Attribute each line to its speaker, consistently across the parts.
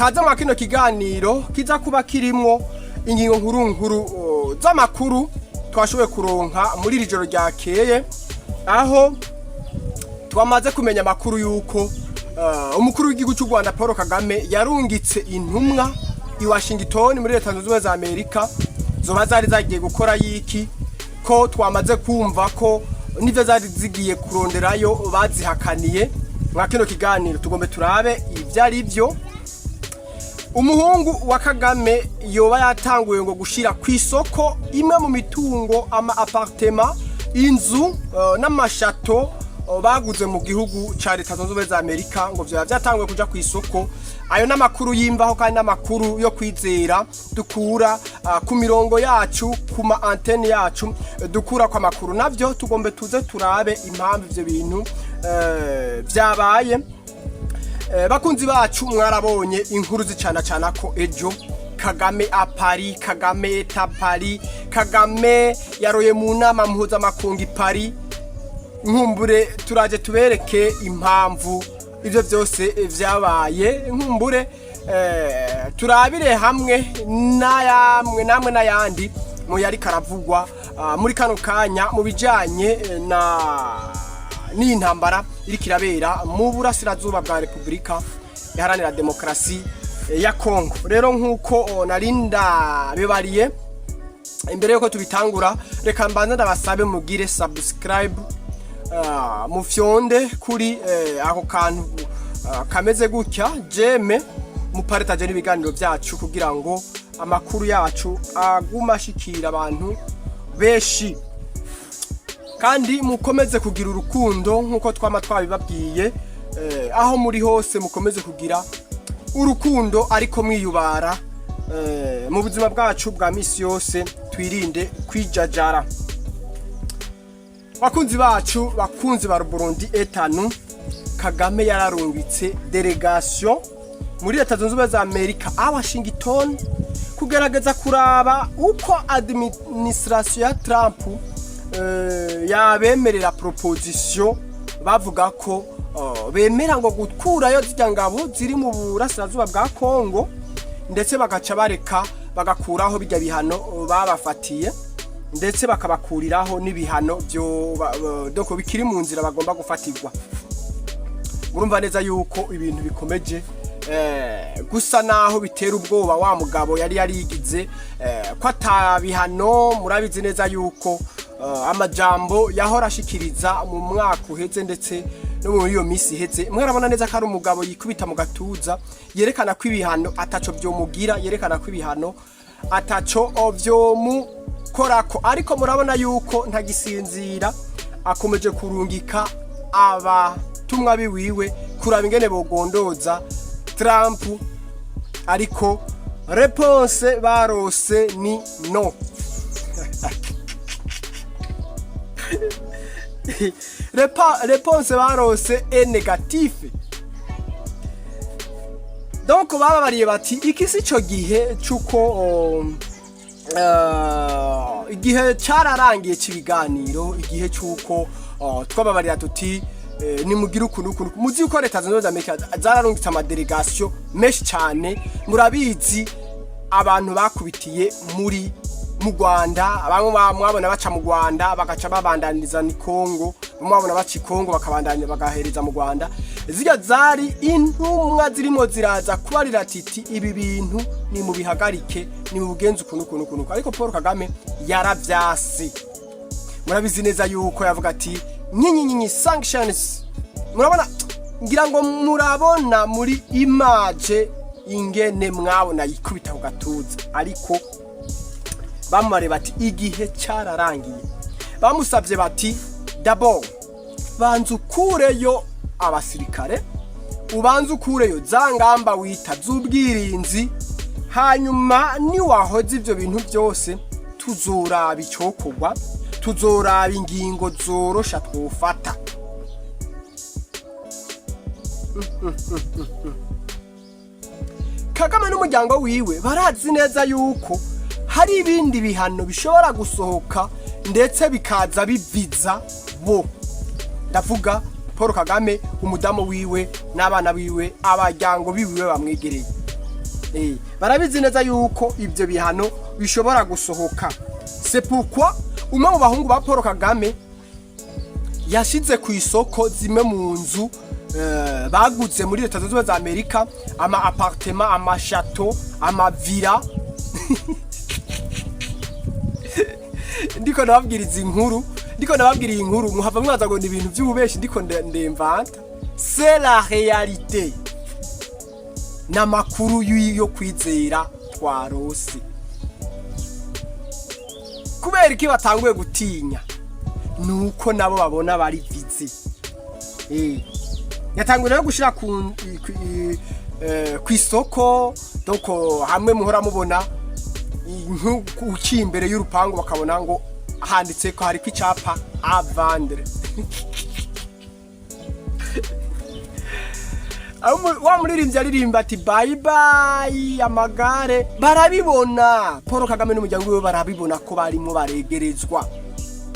Speaker 1: kaze mu kino kiganiro kiza kuba kirimwo ingingo nkuru z'amakuru twashoboye kuronka muri iri joro ryakeye, aho twamaze kumenya amakuru yuko umukuru w'igihugu cy'u Rwanda Paul Kagame yarungitse intumwa i Washington muri Leta Zunze Ubumwe za Amerika, zoba zari zagiye gukora yiki, ko twamaze kumva ko nivyo zari zigiye kuronderayo bazihakaniye. Mwa kino kiganiro tugombe turabe ivyari byo. Umuhungu wa Kagame yoba yatanguye ngo gushira kwisoko imwe mu mitungo ama appartement, inzu n'amashato baguze mu gihugu ca Leta Zunze Ubumwe za Amerika, ngo vyo byatanguye kuja kwisoko. Ayo n'amakuru yimvaho kandi n'amakuru yo kwizera dukura ku mirongo yacu, ku ma antenne yacu dukura kwa makuru. Navyo tugombe tuze turabe impamvu ivyo bintu vyabaye. Bakunzi bacu mwarabonye inkuru zicana ko ejo Kagame apari, Kagame etapari, Kagame yaroye mu nama mpuzamakungu Paris. Nkumbure turaje tubereke impamvu ivyo byose vyabaye, nkumbure turabire hamwe namwe n'ayandi mu yari karavugwa muri kano kanya mu bijanye n'intambara iri kirabera mu burasirazuba bwa Republika Iharanira Demokarasi ya Kongo. Rero nkuko narinda bibariye imbere yuko tubitangura, reka mbanza ndabasabe mugire subscribe, mufyonde kuri ako kantu kameze gutya jeme, mupartage n'ibiganiro byacu kugira ngo amakuru yacu aguma ashikira abantu beshi, kandi mukomeze kugira urukundo nkuko twama twabibabwiye. Aho muri hose mukomeze kugira urukundo, ariko mwiyubara mu buzima bwacu bwa misi yose, twirinde kwijajara. Bakunzi bacu, bakunzi ba Burundi etanu, Kagame yararungitse delegation muri Leta Zunze Ubumwe za Amerika a Washington kugerageza kuraba uko administration ya Trump yabemerera proposition, bavuga ko bemera ngo gukurayo zijya ngabo ziri mu burasirazuba bwa Kongo, ndetse bagaca bareka bagakuraho bijya bihano babafatiye, ndetse bakabakuriraho n'ibihano byo doko bikiri mu nzira bagomba gufatirwa. Murumva neza yuko ibintu bikomeje gusa naho bitera ubwoba wa mugabo yari yarigize ko atabihano. Murabizi neza yuko amajambo yahora ashikiriza mu mwaka uheze ndetse no muri iyo misi iheze, mwarabona neza ko ari umugabo yikubita mu gatuza, yerekana ko ibihano ataco byomugira, yerekana ko ibihano ataco byomu korako. Ariko murabona yuko ntagisinzira, akomeje kurungika abatumwa biwiwe kuraba ingene bogondoza Trump, ariko réponse barose ni no. Réponse barose est négative. Donc bababariye bati ikisi cyo gihe cuko igihe cyararangiye cy'ibiganiro, igihe cyuko twababarira tuti ni mugira ukuntu muzi uko Leta Zunze Ubumwe za Amerika zararungitse amadelegation menshi cyane. Murabizi abantu bakubitiye mu Rwanda, bamwe mwabona baca mu Rwanda bagaca babandaniza ni Kongo, mwabona baca Kongo bakabandanya bagahereza mu Rwanda. Zirya zari intumwa zirimo ziraza kubarira titi ibi bintu ni mu bihagarike, ni mu bugenzi ukuntu. Ariko Paul Kagame yaravyasi. Murabizi neza yuko yavuga ati nyinyi sanctions. Murabona, ngira ngo murabona muri image ingene mwabona yikubita ku gatuza, ariko bamare bati igihe cyararangiye. Bamusabye bati d'abord banzu kureyo abasirikare, ubanzu kureyo zangamba wita z'ubwirinzi, hanyuma ni wahoze ivyo bintu byose tuzoraba icokogwa, tuzoraba ingingo zorosha twofata. Kagame n'umuryango wiwe barazi neza yuko hari ibindi bihano bishobora gusohoka ndetse bikaza biviza bo. Ndavuga Paul Kagame, umudamu wiwe n'abana biwe, abajyango biwe bamwegereye. barabizi neza yuko ibyo bihano bishobora gusohoka. C'est pourquoi umwe mu bahungu ba Paul Kagame yashize ku isoko zimwe mu nzu baguze muri Leta Zunze Ubumwe za Amerika, ama appartement, ama chateau, ama villa. Ndiko nababwiriza iyi nkuru muhava mwaza ngo ni ibintu by'ububeshi ndiko ndemvanta. C'est la réalité. Namakuru yo kwizera twarose. Kubera iki batanguye gutinya? Nuko nabo babona bari busy. Yatanguye no gushira ku isoko, donc hamwe muhora mubona uci imbere y'urupangu bakabona ngo handitse ko hari kwicapa a vendre. Wa muririmbyi aririmba ati bye bye amagare, barabibona. Paul Kagame n'umuryango we barabibona ko barimo baregerezwa,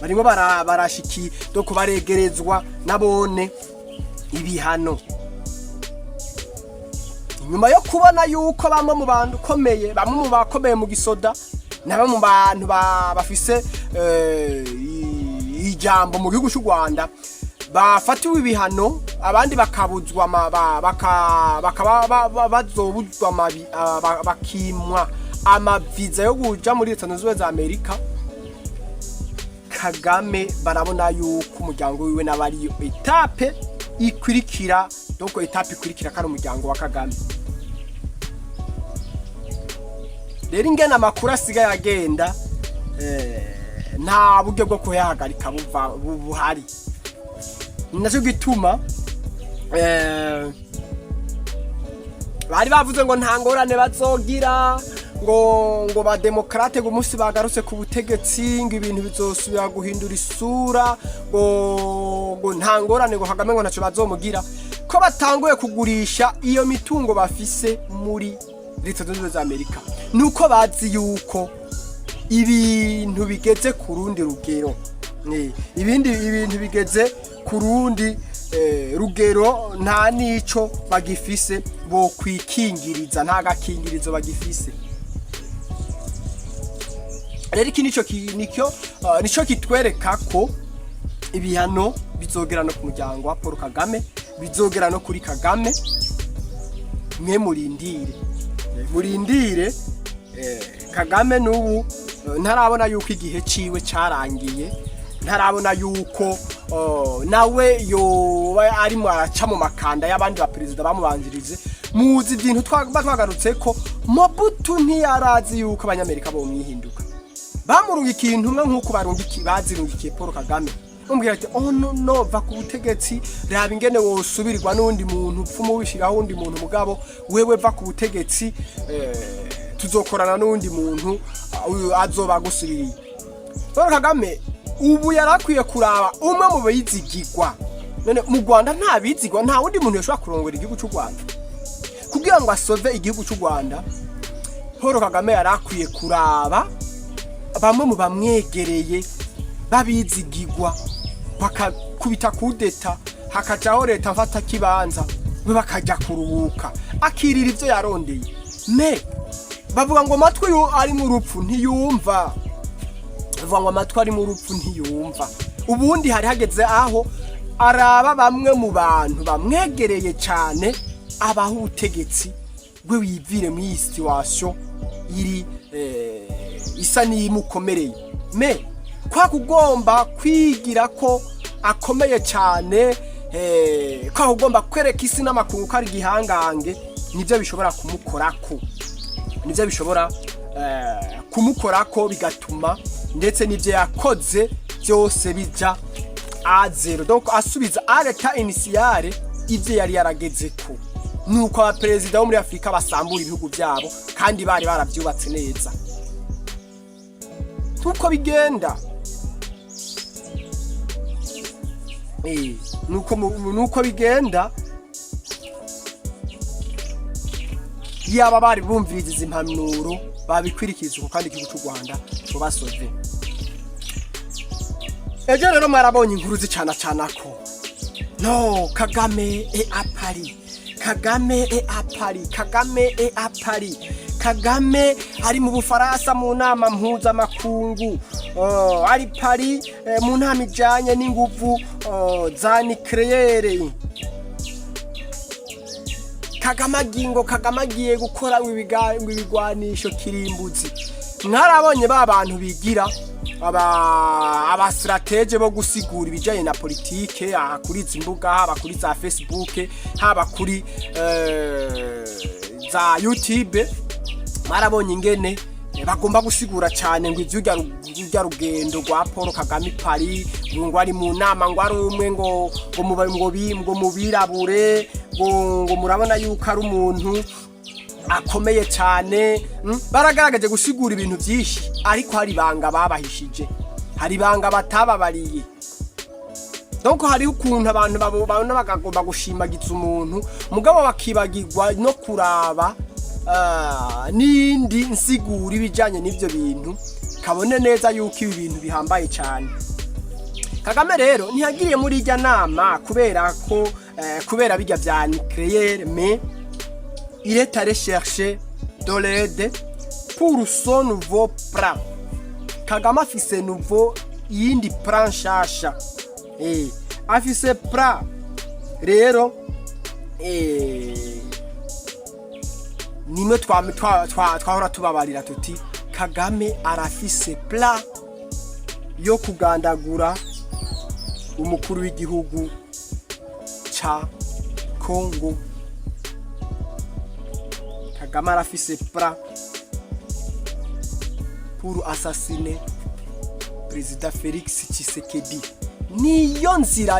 Speaker 1: barimo barashiki doko baregerezwa nabone ibihano. Nyuma yo kubona yuko bamwe mu bantu komeye, bamwe mu bakomeye mu gisoda, naba mu bantu bafise ijambo mu gihugu cy'u Rwanda bafatiwe ibihano, abandi bakabuzwa bazobuzwa bakimwa amaviza yo kuja muri Leta Zunze Ubumwe za Amerika, Kagame barabona yuko umuryango wiwe nabariyo etape ikurikira, donc etape ikurikira kandi umuryango wa Kagame. Rero ingena amakuru asigaye agenda, nta buryo bwo kuyahagarika buhari. Nacyo gituma bari bavuze ngo nta ngorane bazogira, ngo ba demokrate gumunsi bagarutse ku butegetsi, ngo ibintu bizosubira guhindura isura, ngo nta ngorane, ngo Kagame ngo naco bazomugira, ko batanguye kugurisha iyo mitungo bafise muri Leta Zunze Ubumwe za Amerika. Nuko bazi yuko ibintu bigeze ku rundi rugero, ibintu bigeze ku rundi rugero, nta nico bagifise bo kwikingiriza, nta gakingirizo bagifise. Rero iki nico kitwereka ko ibihano bizogera no ku muryango wa Paul Kagame, bizogera no kuri Kagame. Mwe murindire Kagame n'ubu ntarabona yuko igihe ciwe carangiye, ntarabona yuko nawe arimo araca mu makanda y'abandi ba perezida bamubanjirije. Muzi ibintu twagarutse ko Mobutu ntiyarazi yuko abanyamerika bo mwihinduka, bamurunga ikintu nk'uko bazirungikiye Paul Kagame, umbwira ati no va ku butegetsi, raba ingene wosubirirwa n'undi muntu, upfumu wishiraho undi muntu, mugabo wewe va ku butegetsi, tuzokorana n'undi muntu azoba gusubiriye. Paul Kagame ubu yarakwiye kuraba umwe mu bayizigirwa. None mu Rwanda nta bizigwa, nta wundi muntu yashobora kurongora igihugu cy'u Rwanda kugira ngo asove igihugu cy'u Rwanda. Paul Kagame yarakwiye kuraba bamwe mu bamwegereye babizigirwa, bakakubita kudeta, hakajaho leta mfata kibanza, we bakajya kuruhuka akirira ivyo yarondeye. Bavuga ngo amatwi ari mu rupfu ntiyumva, bavuga ngo amatwi ari mu rupfu ntiyumva. Ubundi hari hageze aho araba bamwe mu bantu bamwegereye cyane, abaho ubutegetsi gwe wivire mu situation iri isa n'imukomereye. Kwa kugomba kwigira ko akomeye cyane, kwa kugomba kwereka isi n'amakungu ko ari gihangange, nibyo bishobora kumukorako, bigatuma ndetse n'ibyo yakoze byose bija a zero, donc asubiza areta initiale ibyo yari yaragezeko. Nuko abaperezida bo muri Afrika basambura ibihugu byabo kandi bari barabyubatse neza. Tuko bigenda nuko bigenda. Yaba bari bumviriza izi impanuro babikwirikiza kandi igihugu cy'u Rwanda cyo basove. Ejo rero marabonye inkuru zicana ko no Kagame à Paris, Kagame à Paris, Kagame à Paris. Kagame ari mu Bufaransa mu nama mpuzamakungu, ari Paris mu nama ijanye n'inguvu za nucléaire. Kagame agiye gukora ibigwanisho kirimbuzi. Mwarabonye ba bantu bigira aba strategie bo gusigura ibijanye na politike kuri izi mbuga, haba kuri za Facebook, haba kuri za YouTube. Marabonye ingene bagomba gusigura cyane ngo ivyo rugendo rwa Paul Kagame Paris, ngo ari mu nama, ngo ari umwe ngo mubirabure, ngo murabona yuko ari umuntu akomeye cyane. Baragaragaje gusigura ibintu byinshi, ariko hari banga babahishije, hari banga batababariye. Donc hari ukuntu abantu babona bagomba gushimagiza umuntu mugabo bakibagirwa no kuraba nindi nsigura ibijanye n'ivyo bintu, kabone neza yuko ibi bintu bihambaye cyane. Kagame rero ntiyagiriye muri ijya nama kubera bijya bya nucléaire, mais il est allé chercher de l'aide pour son nouveau plan. Kagame afise nouveau yindi plan shasha, afise plan rero nimwe twahora tubabarira tuti Kagame arafise plan yo kugandagura umukuru w'igihugu ca Congo. Kagame arafise plan pour assassiner Président Félix Tshisekedi. Niyo nzira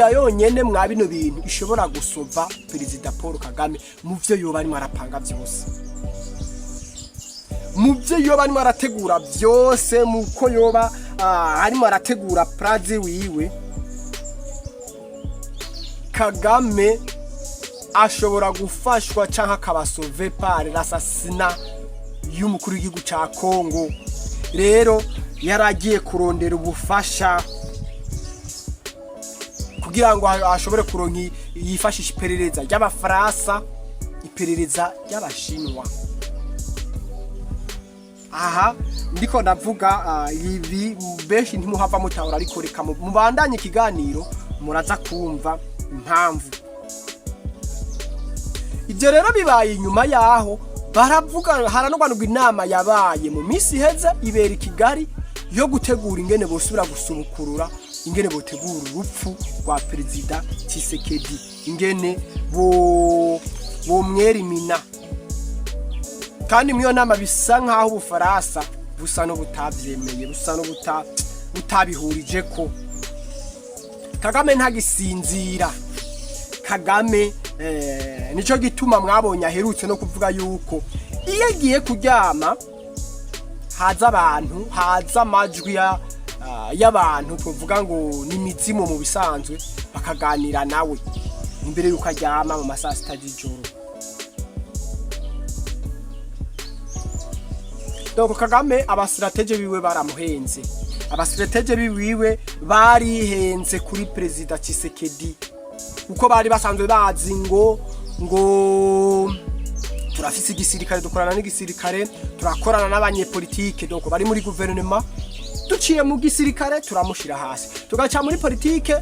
Speaker 1: yonyene mwa bino bintu ishobora gusova Perezida Paul Kagame mu vyo yoba arimo arapanga byose, mu vyo yoba arimo arategura byose, muko yoba arimo arategura praze wiwe. Kagame ashobora gufashwa canka kabasove par l'assassinat y'umukuru w'igihugu ca Congo. Rero yaragiye kurondera ubufasha kugira ngo ashobore kuronka yifashisha iperereza y'Abafaransa, iperereza y'Abashinwa. Aha ndiko ndavuga ibi beshi ntimuhava mutahura, ariko reka mubandanye ikiganiro muraza kumva impamvu. Ibyo rero bibaye inyuma yaho baravuga haranogwanurwa inama yabaye mu minsi heza ibera Kigali yo gutegura ingene bosubira gusubukurura, ingene botegura urupfu rwa Perezida Tshisekedi, ingene bo mwerimina. Kandi mwiyo nama bisa nkaho Ubufaransa busa no butavyemeye, busa no butabihurije ko. Kagame ntagisinzira. Kagame nico gituma mwabonye aherutse no kuvuga yuko iyo agiye kuryama haza amajwi y'abantu tuvuga ngo ni mizimu mu bisanzwe, bakaganira nawe imbere yuko aryama mu masaha 6 y'ijoro. Donc Kagame abastrategie biwe baramuhenze, abastrategie biwe barihenze kuri Perezida Tshisekedi, uko bari basanzwe bazi ngo turafise igisirikare, dukorana n'igisirikare, turakorana n'abanyepolitike. Donc bari muri gouvernement, duciye mu gisirikare turamushira hasi, tugaca muri politike.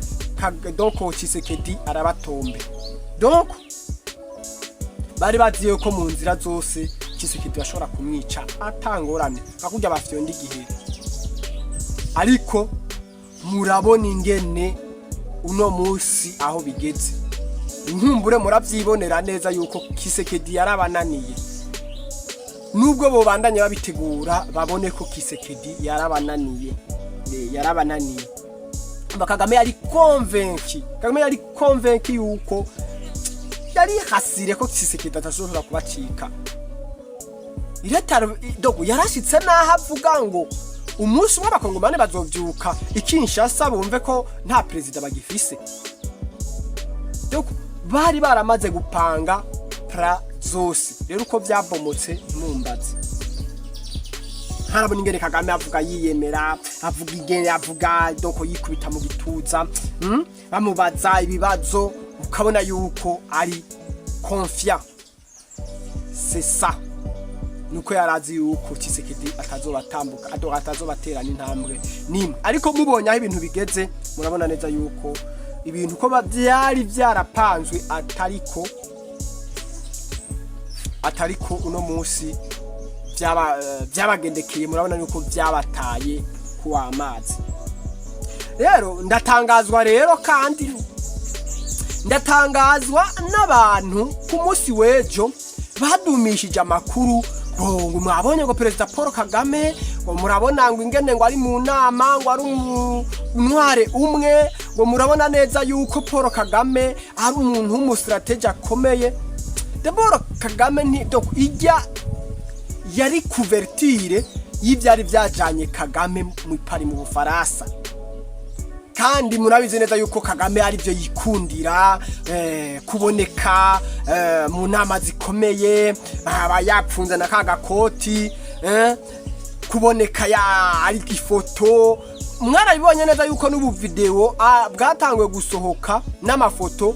Speaker 1: Donc Tshisekedi arabatombe. Donc bari baziye ko mu nzira zose Tshisekedi bashobora kumwica atangorane akujya bafyonda igihe. Ariko murabona ingene uno musi aho bigeze, inkumbure muravyibonera neza yuko Tshisekedi yarabananiye. Nubwo bo bandanye babitegura babone ko Tshisekedi yarabananiye. Kagame yari convaincu yuko yari hasire ko Tshisekedi atashobora kubacika. Dogo yarashitse naho avuga ngo umunsi w'abakongomane bazovyuka Kinshasa bumve ko nta perezida bagifise. Dogo bari baramaze gupanga pra zose, rero uko byabomotse ntumbaze. Harabona ingene Kagame avuga yiyemera, avuga ingene avuga doko yikubita mu bituza, bamubaza ibibazo ukabona yuko ari confiant. C'est ça. Nuko yarazi yuko Tshisekedi atazobatambuka atazobaterana intambwe nimwe, ariko mubonye aho ibintu bigeze murabona neza yuko ibintu ko byari byarapanzwe atariko uno munsi byabagendekeye. Murabona yuko byabataye ku amazi. Rero ndatangazwa rero kandi ndatangazwa n'abantu ku munsi w'ejo badumishije amakuru ngo mwabonye ngo Perezida Paul Kagame ngo murabona ngo ingene ngo ari mu nama ngo ari umware umwe ngo murabona neza yuko Paul Kagame ari umuntu w'umustrategie akomeye. Paul Kagame ni donc ijya yari couverture y'ibyari byajanye Kagame mu Paris mu Bufaransa, kandi murabizi neza yuko Kagame ari byo yikundira kuboneka mu nama zikomeye, aba yapfunze na kagakoti kuboneka ari ifoto. Mwarabibonye neza yuko n'ubu video bwatangwe gusohoka n'amafoto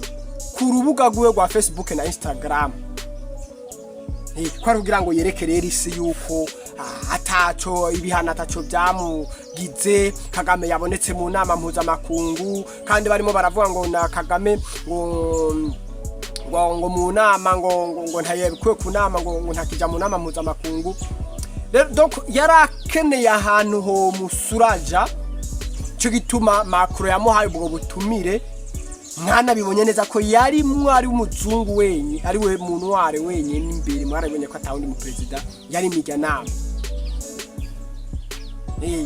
Speaker 1: ku rubuga rwe rwa Facebook na Instagram, kwarugira ngo yereke rero isi yuko ataco ibihana ataco byamugize. Kagame yabonetse mu nama mpuzamakungu, kandi barimo baravuga ngo na Kagame ngo mu nama ngo ntayebikwe ku nama ngo ntakija mu nama mpuzamakungu. Donc yarakeneye ahantu ho musuraja, cyo gituma Macron yamuhaye ubwo butumire. Mwana bibonye neza ko yari mwari w'umuzungu wenye, ari we muntu ware wenye n'imbere. Mwarabonye ko atawundi mu president yari mijya nama.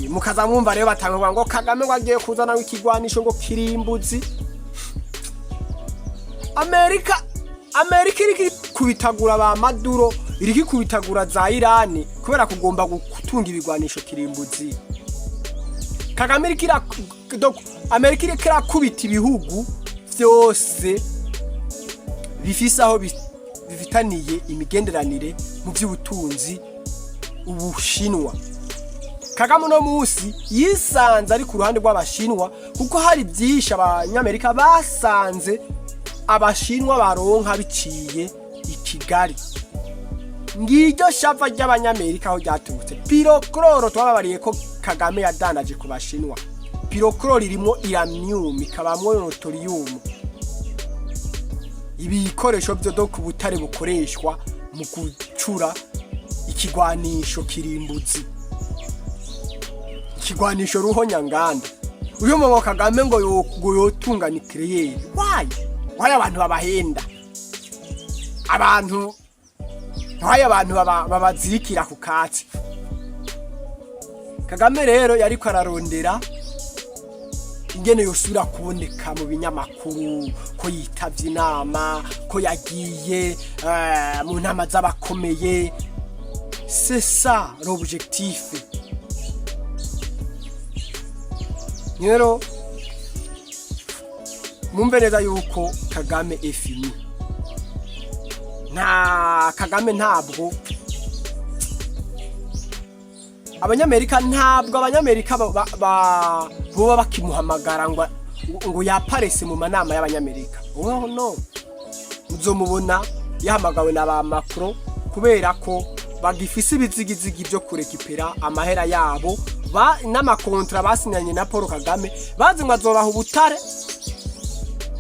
Speaker 1: Mukaza mwumva rero batanga ngo Kagame ngo agiye kuzana w'ikigwanisho ngo kirimbuzi. Amerika iri kubitagura ba Maduro, iri kubitagura za Iran kubera kugomba gutunga ibigwanisho kirimbuzi. Kagame Amerika iri kubita ibihugu byose bifise aho bifitaniye imigenderanire mu by'ubutunzi. Ubushinwa, Kagame no munsi yisanze ari ku ruhande rw'abashinwa, kuko hari byinshi abanyamerika basanze abashinwa baronka biciye i Kigali. Ngiryo shava ry'abanyamerika aho ryaturutse. Pirochloro twababariye ko Kagame yadanaje ku bashinwa. Pirochloro irimo uranium, ikabamwo neutronium, ibikoresho byo do ku butare bukoreshwa mu gucura ikigwanisho kirimbuzi, ikigwanisho ruhonyanganda. Uyo mwo Kagame ngo yotunga nucleaire. Why abantu babahenda, abantu babazirikira ku katsi. Kagame rero yari kwararondera ingene yosura kuboneka mu binyamakuru ko yitavye inama, ko yagiye mu nama z'abakomeye. C'est ça l'objectif. Rero mumbe neza yuko Kagame efini na Kagame ntabwo abanyamerika boba bakimuhamagara ngo yaparese mu manama y'abanyamerika. Oh no, uzomubona yahamagawe na ba Macron kubera ko bagifise ibizigizigi byo kurekipera amahera yabo n'amakontra basinyanye na Paul Kagame. Bazi ngo azobaha ubutare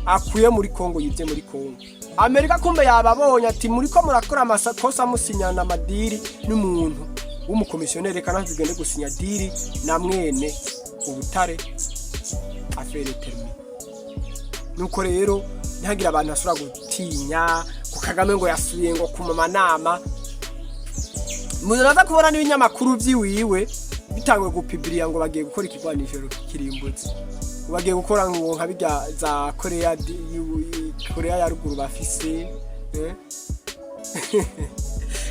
Speaker 1: akuye muri Kongo, yivye muri Kongo. Amerika kumbe yababonye ati muri ko murakora amakosa musinyana amadiri n'umuntu w'umukomisiyoneri, kana zigende gusinya diri na mwene ubutare afere termi. Nuko rero ntihagira abantu asura gutinya ku Kagame ngo yasubiye ngo kuma nama. Muraza kubona n'ibinyamakuru byiwiwe bitangwe gupibriya ngo bagiye gukora ikigwanisho kirimbuzi, bagiye gukora ngo nka bijya za Korea ya ruguru bafise.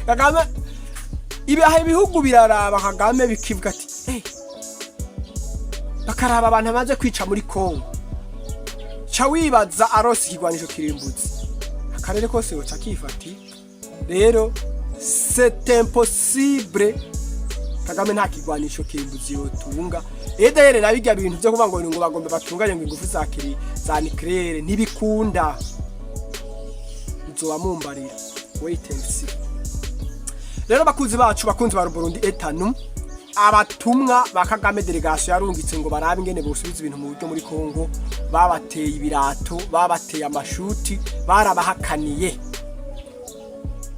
Speaker 1: Kagame ibihaye ibihugu biraraba Kagame bikivuga ati bakaraba abantu amaze kwica muri Kongo, cha wibaza arose ikigwanisho kirimbuzi akarere kose woca kifati. Rero c'est impossible Kagame nta kigwanisho kirimbuzi yotunga. Edere nabijya bintu byo kuvuga ngo bagomba batunganye ngo ingufu za nucleaire ntibikunda. muzoba mumbarira wait and see. Rero bakunzi bacu bakunzi ba Burundi etanu abatumwa ba Kagame delegation yarungitse ngo barabe ingene bosubiza ibintu mu buryo muri Kongo babateye ibirato babateye amashuti barabahakaniye.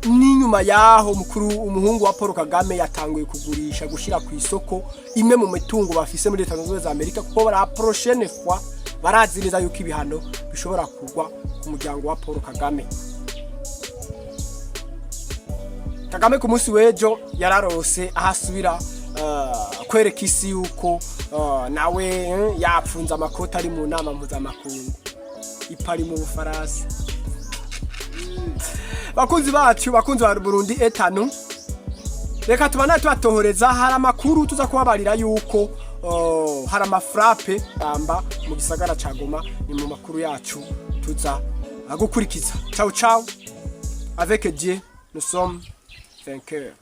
Speaker 1: N'inyuma yaho umuhungu wa Paul Kagame yatanguye kugurisha gushira ku isoko imwe mu mitungo bafise muri Leta Zunze Ubumwe za Amerika kuko bara prochaine fois baraziriza yuko ibihano bishobora kugwa ku muryango wa Paul Kagame. Kagame ku munsi wejo yararose ahasubira kwereka isi yuko nawe yapfunza amakota ari mu nama mpuzamakungu ipari mu Bufaransa. Bakunzi bacu bakunzi ba Burundi etanu, reka tubana twatohoreza hari amakuru tuza kubabarira yuko hari amafrappe amba mu gisagara ca Goma. Ni mu makuru yacu tuza gukurikiza. Ciao ciao, avec Dieu nous sommes vainqueurs.